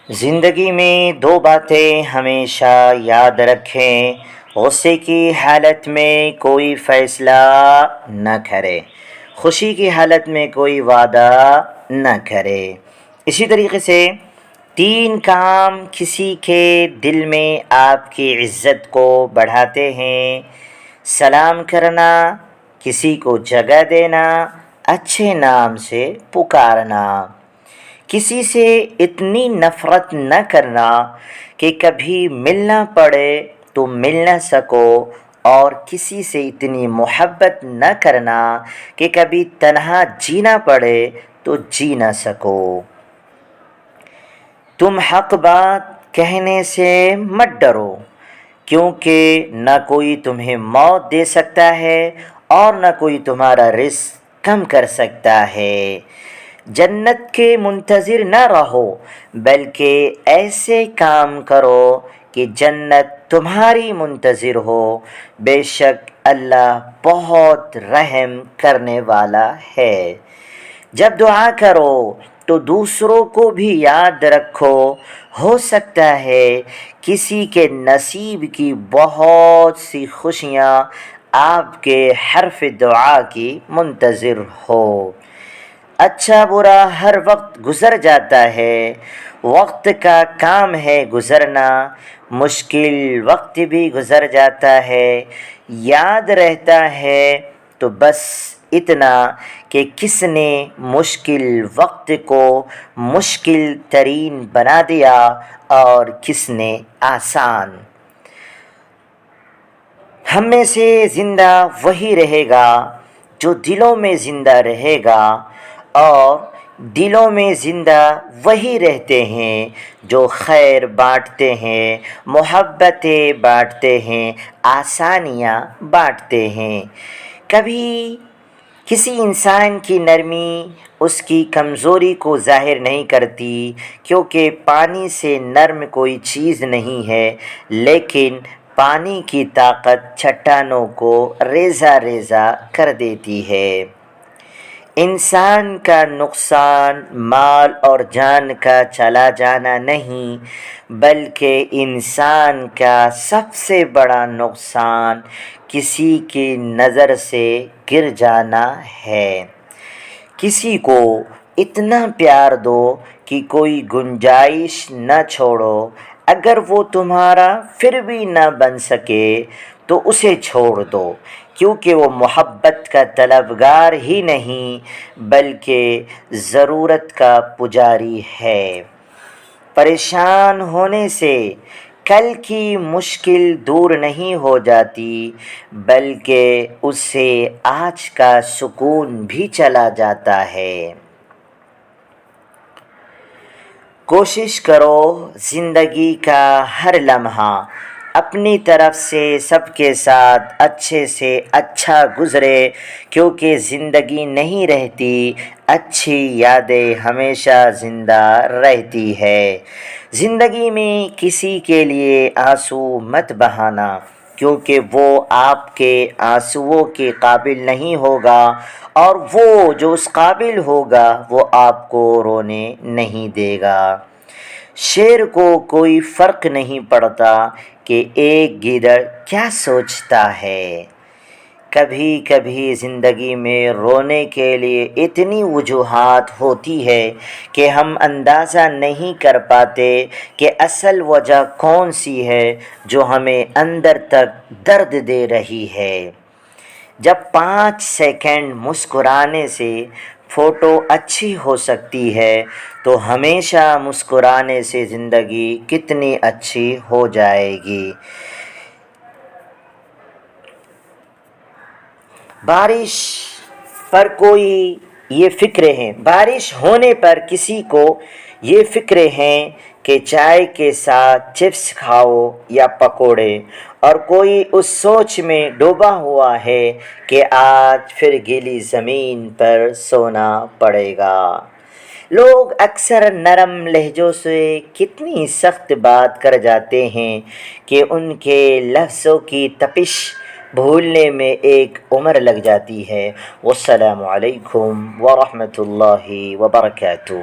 زندگی میں دو باتیں ہمیشہ یاد رکھیں: غصے کی حالت میں کوئی فیصلہ نہ کرے، خوشی کی حالت میں کوئی وعدہ نہ کرے۔ اسی طریقے سے 3 کام کسی کے دل میں آپ کی عزت کو بڑھاتے ہیں: سلام کرنا، کسی کو جگہ دینا، اچھے نام سے پکارنا۔ کسی سے اتنی نفرت نہ کرنا کہ کبھی ملنا پڑے تو مل نہ سکو، اور کسی سے اتنی محبت نہ کرنا کہ کبھی تنہا جینا پڑے تو جی نہ سکو۔ تم حق بات کہنے سے مت ڈرو، کیونکہ نہ کوئی تمہیں موت دے سکتا ہے اور نہ کوئی تمہارا رزق کم کر سکتا ہے۔ جنت کے منتظر نہ رہو، بلکہ ایسے کام کرو کہ جنت تمہاری منتظر ہو۔ بے شک اللہ بہت رحم کرنے والا ہے۔ جب دعا کرو تو دوسروں کو بھی یاد رکھو، ہو سکتا ہے کسی کے نصیب کی بہت سی خوشیاں آپ کے حرف دعا کی منتظر ہو۔ اچھا برا ہر وقت گزر جاتا ہے، وقت کا کام ہے گزرنا، مشکل وقت بھی گزر جاتا ہے۔ یاد رہتا ہے تو بس اتنا کہ کس نے مشکل وقت کو مشکل ترین بنا دیا اور کس نے آسان۔ ہم میں سے زندہ وہی رہے گا جو دلوں میں زندہ رہے گا، اور دلوں میں زندہ وہی رہتے ہیں جو خیر بانٹتے ہیں، محبتیں بانٹتے ہیں، آسانیاں بانٹتے ہیں۔ کبھی کسی انسان کی نرمی اس کی کمزوری کو ظاہر نہیں کرتی، کیونکہ پانی سے نرم کوئی چیز نہیں ہے، لیکن پانی کی طاقت چٹانوں کو ریزہ ریزہ کر دیتی ہے۔ انسان کا نقصان مال اور جان کا چلا جانا نہیں، بلکہ انسان کا سب سے بڑا نقصان کسی کی نظر سے گر جانا ہے۔ کسی کو اتنا پیار دو کہ کوئی گنجائش نہ چھوڑو، اگر وہ تمہارا پھر بھی نہ بن سکے تو اسے چھوڑ دو، کیونکہ وہ محبت کا طلبگار ہی نہیں بلکہ ضرورت کا پجاری ہے۔ پریشان ہونے سے کل کی مشکل دور نہیں ہو جاتی، بلکہ اس سے آج کا سکون بھی چلا جاتا ہے۔ کوشش کرو زندگی کا ہر لمحہ اپنی طرف سے سب کے ساتھ اچھے سے اچھا گزرے، کیونکہ زندگی نہیں رہتی، اچھی یادیں ہمیشہ زندہ رہتی ہے۔ زندگی میں کسی کے لیے آنسو مت بہانا، کیونکہ وہ آپ کے آنسوؤں کے قابل نہیں ہوگا، اور وہ جو اس قابل ہوگا وہ آپ کو رونے نہیں دے گا۔ شیر کو کوئی فرق نہیں پڑتا کہ ایک گیدڑ کیا سوچتا ہے۔ کبھی کبھی زندگی میں رونے کے لیے اتنی وجوہات ہوتی ہے کہ ہم اندازہ نہیں کر پاتے کہ اصل وجہ کون سی ہے جو ہمیں اندر تک درد دے رہی ہے۔ جب 5 سیکنڈ مسکرانے سے فوٹو اچھی ہو سکتی ہے تو ہمیشہ مسکرانے سے زندگی کتنی اچھی ہو جائے گی۔ بارش پر کوئی یہ فکریں ہیں، بارش ہونے پر کسی کو یہ فکریں ہیں کہ چائے کے ساتھ چپس کھاؤ یا پکوڑے، اور کوئی اس سوچ میں ڈوبا ہوا ہے کہ آج پھر گیلی زمین پر سونا پڑے گا۔ لوگ اکثر نرم لہجوں سے کتنی سخت بات کر جاتے ہیں کہ ان کے لفظوں کی تپش بھولنے میں ایک عمر لگ جاتی ہے۔ والسلام علیکم ورحمۃ اللہ وبرکاتہ۔